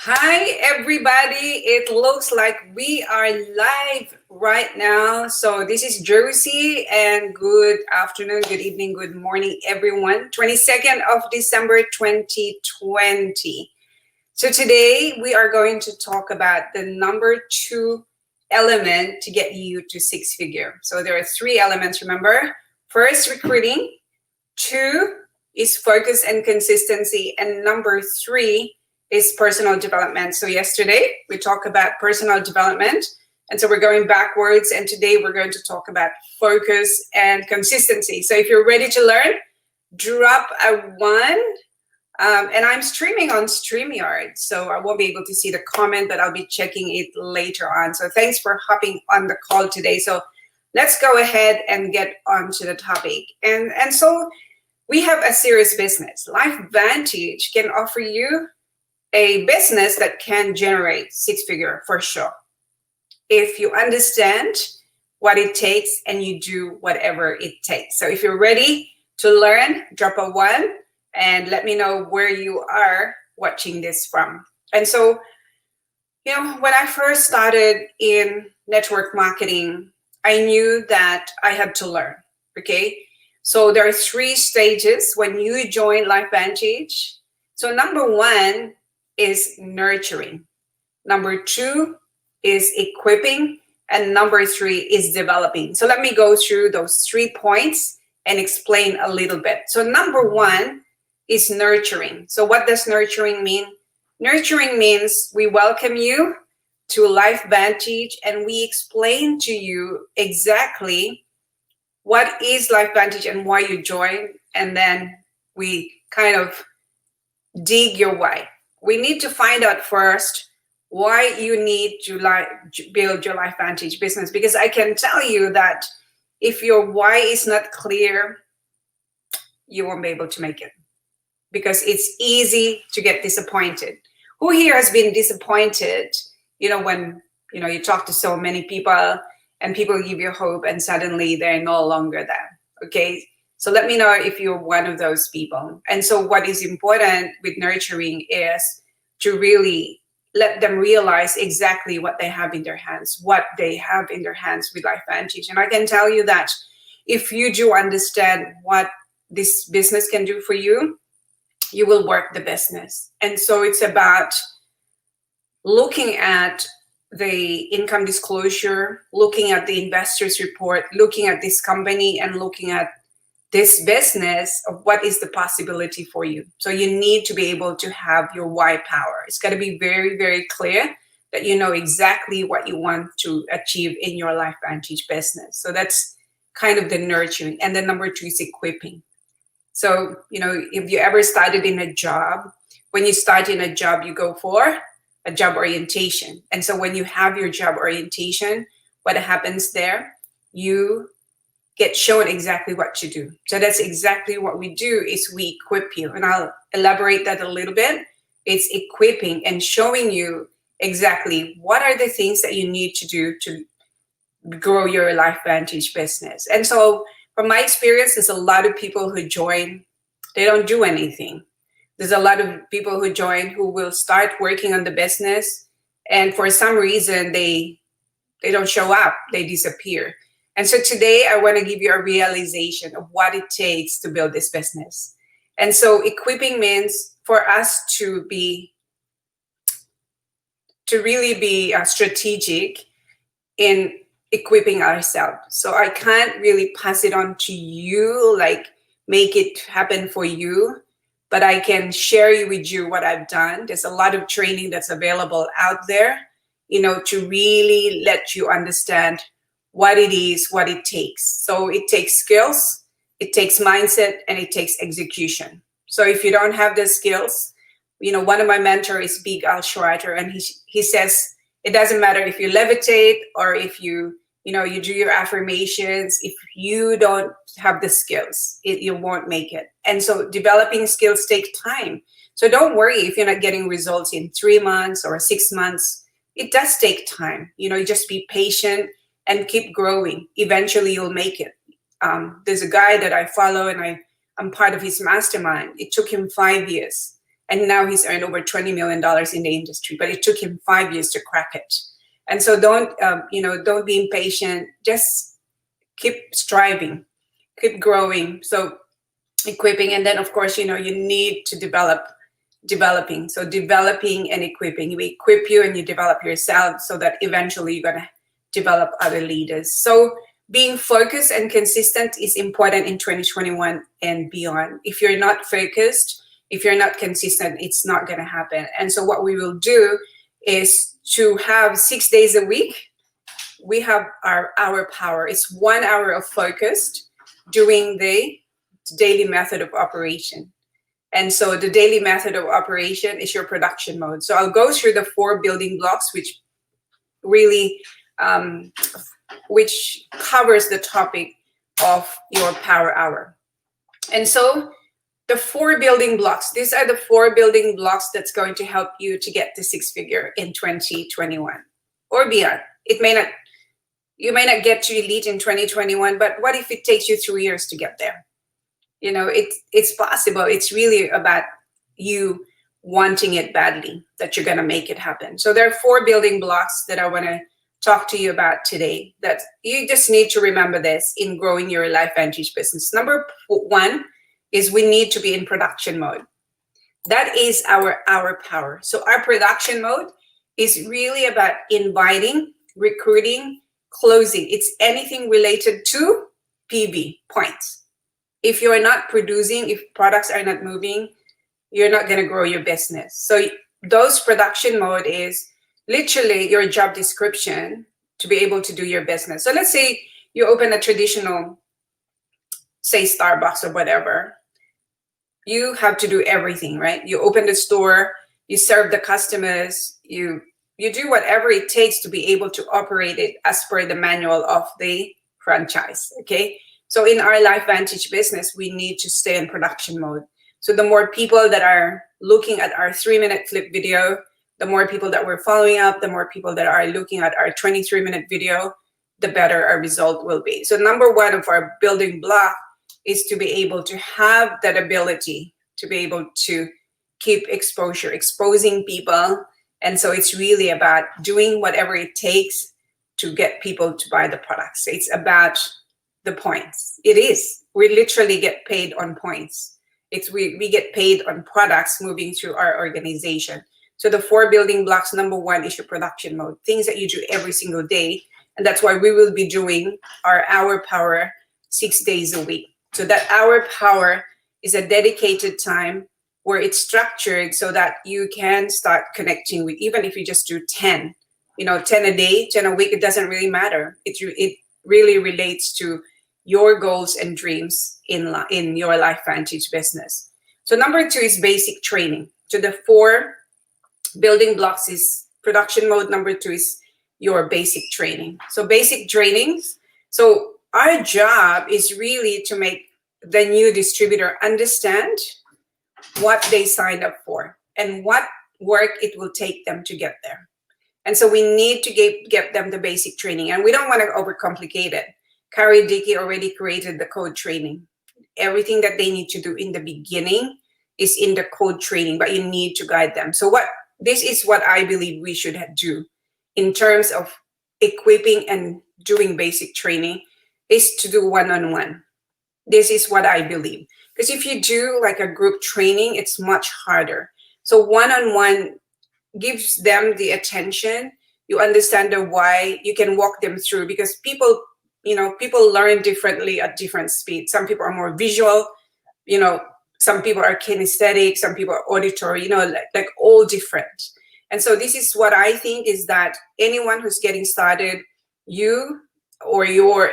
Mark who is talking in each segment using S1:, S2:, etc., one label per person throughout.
S1: Hi, everybody. It looks like we are live right now. So, this is Josie, and good afternoon, good evening, good morning, everyone. 22nd of December 2020. So, today we are going to talk about the number two element to get you to six figure. So, there are three elements, remember? First, recruiting. Two is focus and consistency. And number three is personal development. So yesterday we talked about personal development. And so we're going backwards. And today we're going to talk about focus and consistency. So if you're ready to learn, drop a one. And I'm streaming on StreamYard. So I won't be able to see the comment, but I'll be checking it later on. So thanks for hopping on the call today. So let's go ahead and get on to the topic. And so we have a serious business. LifeVantage can offer you a business that can generate six figure for sure. If you understand what it takes and you do whatever it takes. So if you're ready to learn, drop a one and let me know where you are watching this from. And so, when I first started in network marketing, I knew that I had to learn, okay? So there are three stages when you join LifeVantage. So number one is nurturing. Number two is equipping. And number three is developing. So let me go through those 3 points and explain a little bit. So number one is nurturing. So what does nurturing mean? Nurturing means we welcome you to LifeVantage and we explain to you exactly what is LifeVantage and why you join, and then we kind of dig your why. We need to find out first why you need to build your LifeVantage business, because I can tell you that if your why is not clear, you won't be able to make it, because it's easy to get disappointed. Who here has been disappointed, when you talk to so many people and people give you hope and suddenly they're no longer there, okay? So let me know if you're one of those people. And so what is important with nurturing is to really let them realize exactly what they have in their hands, with LifeVantage. And I can tell you that if you do understand what this business can do for you, you will work the business. And so it's about looking at the income disclosure, looking at the investors report, looking at this company and looking at this business of what is the possibility for you. So you need to be able to have your why power. It's got to be very, very clear that you know exactly what you want to achieve in your LifeVantage business. So that's kind of the nurturing. And then number two is equipping. So, if you ever started in a job, when you start in a job, you go for a job orientation. And so when you have your job orientation, what happens there? You get shown exactly what to do. So that's exactly what we do, is we equip you. And I'll elaborate that a little bit. It's equipping and showing you exactly what are the things that you need to do to grow your LifeVantage business. And so from my experience, there's a lot of people who join, they don't do anything. There's a lot of people who join who will start working on the business, and for some reason they don't show up, they disappear. And so today I want to give you a realization of what it takes to build this business. And so equipping means for us to really be strategic in equipping ourselves. So I can't really pass it on to you, like make it happen for you, but I can share with you what I've done. There's a lot of training that's available out there, to really let you understand what it is, what it takes. So it takes skills, it takes mindset, and it takes execution. So if you don't have the skills, one of my mentors is Big Al Schreiter, and he says, it doesn't matter if you levitate or if you do your affirmations. If you don't have the skills, you won't make it. And so developing skills take time. So don't worry if you're not getting results in 3 months or 6 months. It does take time. You just be patient and keep growing. Eventually you'll make it. There's a guy that I follow and I'm part of his mastermind. It took him 5 years. And now he's earned over $20 million in the industry, but it took him 5 years to crack it. And so don't be impatient. Just keep striving, keep growing. So equipping, and then of course, you need to developing. So developing and equipping. We equip you and you develop yourself so that eventually you're gonna develop other leaders. So being focused and consistent is important in 2021 and beyond. If you're not focused, if you're not consistent, it's not gonna happen. And so what we will do is to have 6 days a week. We have our hour power. It's 1 hour of focused doing the daily method of operation. And so the daily method of operation is your production mode. So I'll go through the 4 building blocks, which really which covers the topic of your power hour. And so the 4 building blocks, these are the 4 building blocks that's going to help you to get to 6-figure in 2021 or beyond. You may not get to elite in 2021, but what if it takes you 3 years to get there? It's possible. It's really about you wanting it badly that you're going to make it happen. So there are 4 building blocks that I want to talk to you about today that you just need to remember this in growing your LifeVantage business. Number 1 is we need to be in production mode. That is our power. So our production mode is really about inviting, recruiting, closing. It's anything related to PV, points. If you're not producing, if products are not moving, you're not going to grow your business. So those production mode is literally your job description to be able to do your business. So let's say you open a traditional, say Starbucks or whatever. You have to do everything, right? You open the store, you serve the customers, you do whatever it takes to be able to operate it as per the manual of the franchise, okay? So in our LifeVantage business, we need to stay in production mode. So the more people that are looking at our 3-minute flip video, the more people that we're following up, the more people that are looking at our 23-minute video, the better our result will be. So number 1 of our building block is to be able to have that ability to be able to keep exposing people. And so it's really about doing whatever it takes to get people to buy the products. It's about the points. It is. We literally get paid on points. We get paid on products moving through our organization. So the 4 building blocks, number 1 is your production mode, things that you do every single day. And that's why we will be doing our hour power 6 days a week. So that hour power is a dedicated time where it's structured so that you can start connecting with, even if you just do 10, 10 a day, 10 a week, it doesn't really matter. It really relates to your goals and dreams in your LifeVantage business. So number 2 is basic training. So the 4 building blocks is production mode. Number 2 is your basic training. So basic trainings. So our job is really to make the new distributor understand what they signed up for and what work it will take them to get there. And so we need to get them the basic training, and we don't want to overcomplicate it. Carrie Dickey already created the code training. Everything that they need to do in the beginning is in the code training, but you need to guide them. So this is what I believe we should do in terms of equipping and doing basic training, is to do one-on-one. This is what I believe. Because if you do like a group training, it's much harder. So one-on-one gives them the attention. You understand the why. You can walk them through, because people learn differently at different speeds. Some people are more visual, some people are kinesthetic, some people are auditory, like all different. And so this is what I think is that anyone who's getting started, you or your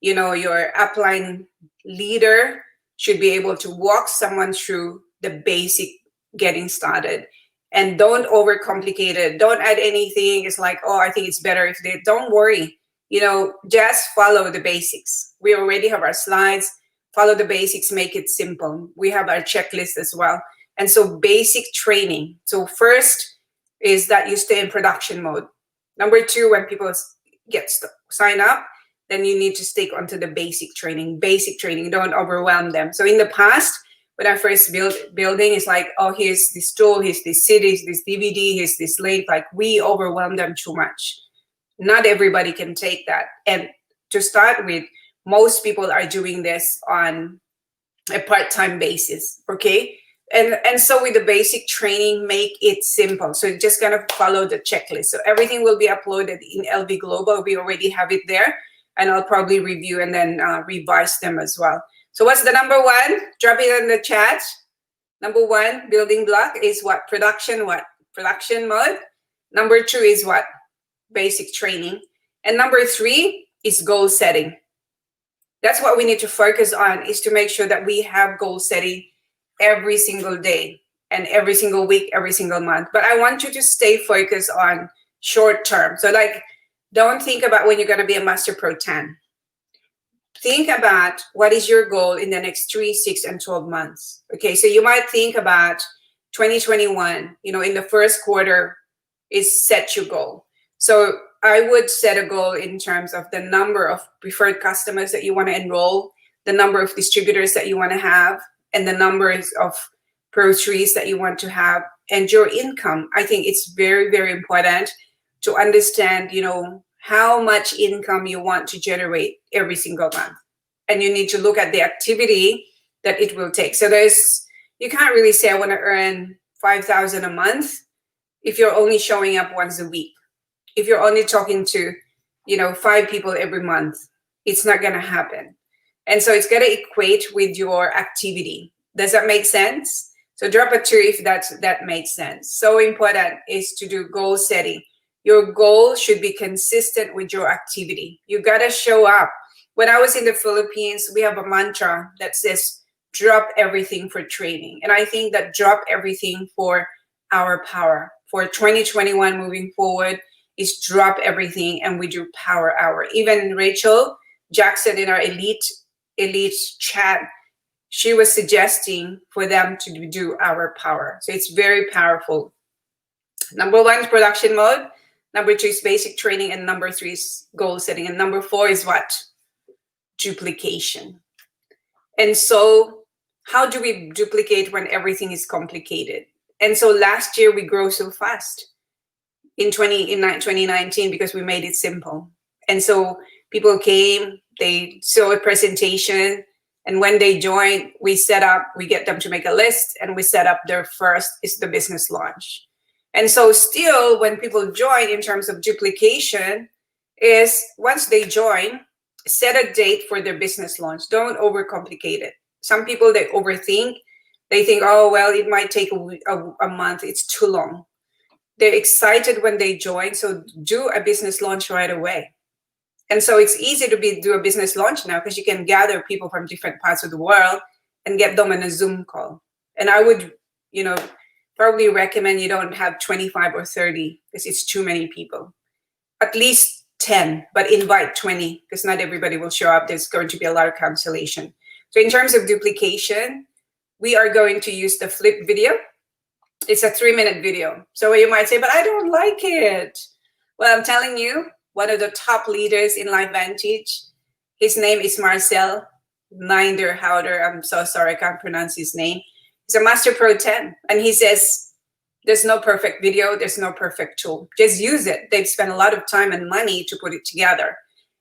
S1: upline leader should be able to walk someone through the basic getting started. And don't overcomplicate it. Don't add anything. It's like, oh, I think it's better if they don't worry. Just follow the basics. We already have our slides. Follow the basics, make it simple. We have our checklist as well. And so basic training. So first is that you stay in production mode. Number 2, when people sign up, then you need to stick onto the basic training. Basic training, don't overwhelm them. So in the past, when I first building, it's like, oh, here's this tool, here's this CD, here's this DVD, here's this link. Like, we overwhelm them too much. Not everybody can take that. And to start with, most people are doing this on a part-time basis, okay? And so with the basic training, make it simple. So just kind of follow the checklist. So everything will be uploaded in LV Global. We already have it there, and I'll probably review and then revise them as well. So what's the number one? Drop it in the chat. Number one building block is what? Production mode. Number two is what? Basic training. And number three is goal setting. That's what we need to focus on, is to make sure that we have goal setting every single day and every single week, every single month. But I want you to stay focused on short term. So like, don't think about when you're going to be a Master Pro 10. Think about what is your goal in the next 3, 6, and 12 months. Okay, so you might think about 2021, in the first quarter is set your goal. So I would set a goal in terms of the number of preferred customers that you want to enroll, the number of distributors that you want to have, and the numbers of Pro 3s that you want to have, and your income. I think it's very, very important to understand, how much income you want to generate every single month. And you need to look at the activity that it will take. So you can't really say, I want to earn 5,000 a month if you're only showing up once a week. If you're only talking to, 5 people every month, it's not going to happen. And so it's going to equate with your activity. Does that make sense? So drop a 2 if that makes sense. So important is to do goal setting. Your goal should be consistent with your activity. You got to show up. When I was in the Philippines, we have a mantra that says, drop everything for training. And I think that drop everything for our power. For 2021 moving forward is drop everything and we do power hour. Even Rachel Jackson in our elite chat, she was suggesting for them to do our power. So it's very powerful. Number one is production mode. Number 2 is basic training. And number 3 is goal setting. And number 4 is what? Duplication. And so how do we duplicate when everything is complicated? And so last year we grew so fast in 2019 because we made it simple. And so people came, they saw a presentation, and when they joined, we get them to make a list, and we set up their first is the business launch. And so still, when people join, in terms of duplication, is once they join, set a date for their business launch. Don't overcomplicate it. Some people, they overthink. They think, oh, well, it might take a month. It's too long. They're excited when they join. So do a business launch right away. And so it's easy to do a business launch now because you can gather people from different parts of the world and get them on a Zoom call. And I would, probably recommend you don't have 25 or 30 because it's too many people. At least 10, but invite 20 because not everybody will show up. There's going to be a lot of cancellation. So in terms of duplication, we are going to use the flip video. It's a 3-minute video. So you might say, but I don't like it. Well, I'm telling you, one of the top leaders in LifeVantage, his name is Marcel Niederhauser. I'm so sorry, I can't pronounce his name. He's a Master Pro 10. And he says, there's no perfect video. There's no perfect tool. Just use it. They've spent a lot of time and money to put it together.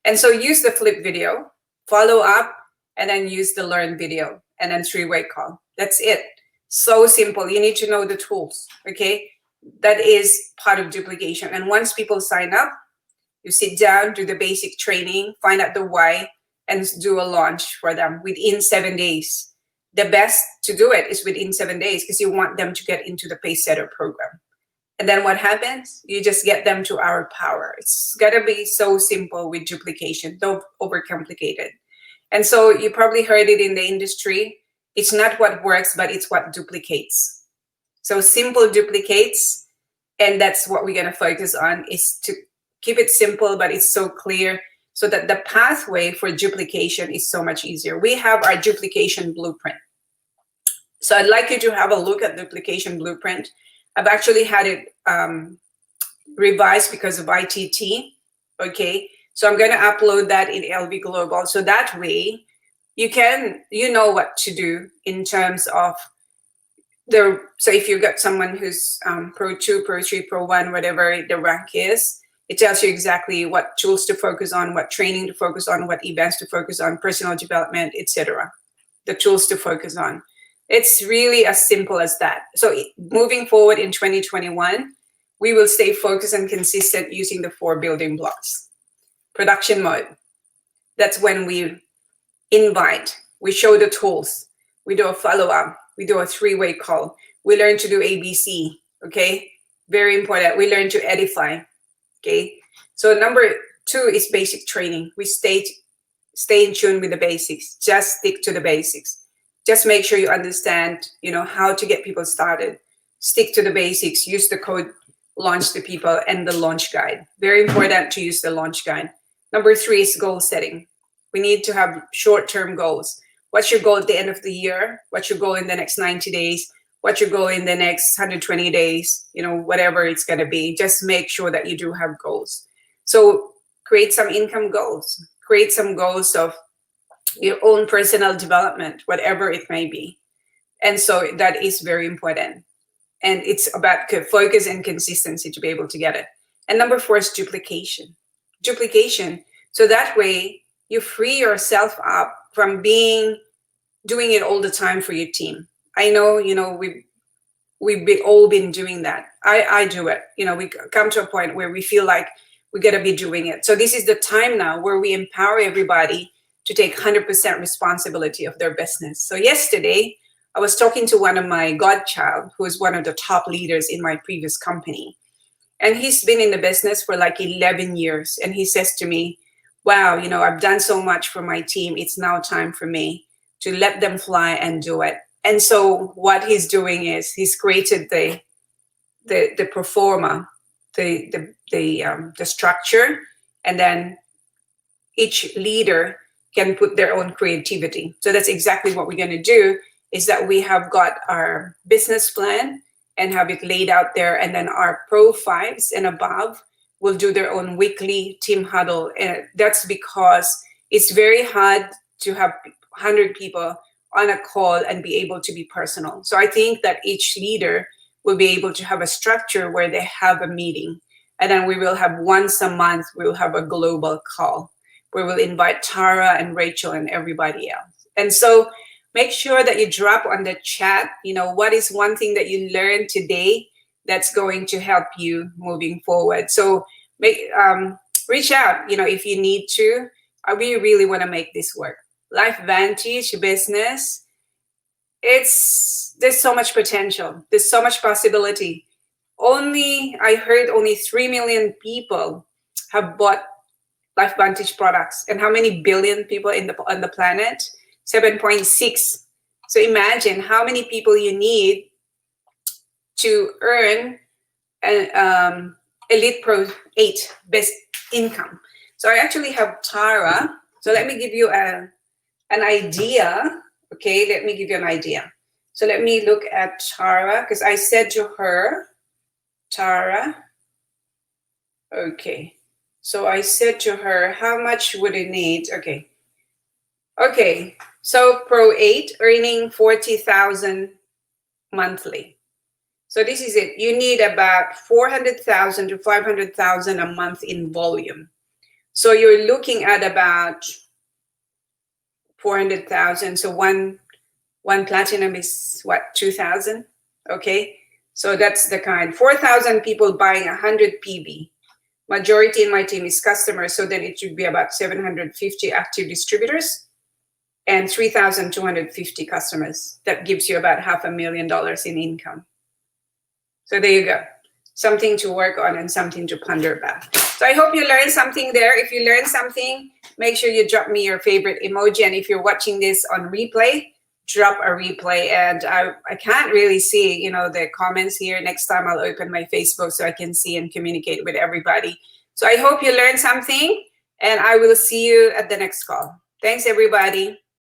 S1: And so use the flip video, follow up, and then use the learn video, and then 3-way call. That's it. So simple. You need to know the tools, okay? That is part of duplication. And once people sign up, you sit down, do the basic training, find out the why, and do a launch for them within 7 days. The best to do it is within 7 days because you want them to get into the Pacesetter program. And then what happens? You just get them to our power. It's got to be so simple with duplication. Don't overcomplicate it. And so you probably heard it in the industry. It's not what works, but it's what duplicates. So simple duplicates. And that's what we're going to focus on, is to keep it simple, but it's so clear so that the pathway for duplication is so much easier. We have our duplication blueprint. So I'd like you to have a look at duplication blueprint. I've actually had it revised because of ITT. Okay, so I'm going to upload that in LV Global. So that way you know what to do in terms of so if you've got someone who's Pro 2, Pro 3, Pro 1, whatever the rank is, it tells you exactly what tools to focus on, what training to focus on, what events to focus on, personal development, etc. The tools to focus on. It's really as simple as that. So moving forward in 2021, we will stay focused and consistent using the 4 building blocks. Production mode. That's when we invite, we show the tools, we do a follow-up, we do a 3-way call, we learn to do ABC, okay? Very important. We learn to edify, okay? So number 2 is basic training. We stay in tune with the basics. Just stick to the basics. Just make sure you understand, how to get people started. Stick to the basics. Use the code launch to people and the launch guide. Very important to use the launch guide. Number 3 is goal setting. We need to have short-term goals. What's your goal at the end of the year? What's your goal in the next 90 days? What's your goal in the next 120 days? Whatever it's going to be. Just make sure that you do have goals. So create some income goals. Create some goals of your own personal development, whatever it may be. And so that is very important. And it's about focus and consistency to be able to get it. And number 4 is duplication. Duplication. So that way you free yourself up from doing it all the time for your team. I know, we've all been doing that. I do it. We come to a point where we feel like we got to be doing it. So this is the time now where we empower everybody to take 100% responsibility of their business. So yesterday, I was talking to one of my godchild, who is one of the top leaders in my previous company. And he's been in the business for like 11 years. And he says to me, wow, I've done so much for my team. It's now time for me to let them fly and do it. And so what he's doing is he's created the pro forma, the structure, and then each leader can put their own creativity. So that's exactly what we're going to do, is that we have got our business plan and have it laid out there, and then our Pro 5s and above will do their own weekly team huddle. And that's because it's very hard to have 100 people on a call and be able to be personal. So I think that each leader will be able to have a structure where they have a meeting. And then we will have once a month, we'll have a global call where we'll invite Tara and Rachel and everybody else. And so make sure that you drop on the chat, what is one thing that you learned today that's going to help you moving forward. So reach out, if you need to. We really want to make this work. LifeVantage business, there's so much potential. There's so much possibility. I heard only 3 million people have bought LifeVantage products. And how many billion people on the planet? 7.6. So imagine how many people you need to earn an Elite Pro 8 best income. So I actually have Tara. So let me give you an idea. Okay, let me give you an idea. So let me look at Tara, because I said to her, Tara, okay. So I said to her, how much would it need? Okay, so Pro 8 earning 40,000 monthly. So this is it. You need about 400,000 to 500,000 a month in volume. So you're looking at about 400,000. So one platinum is what, 2,000? Okay, so that's the kind. 4,000 people buying 100 PB. Majority in my team is customers, so then it should be about 750 active distributors and 3,250 customers. That gives you about $500,000 in income. So there you go. Something to work on and something to ponder about. So I hope you learned something there. If you learned something, make sure you drop me your favorite emoji. And if you're watching this on replay, drop a replay. And I can't really see, the comments here. Next time I'll open my Facebook so I can see and communicate with everybody. So I hope you learned something, and I will see you at the next call. Thanks, everybody.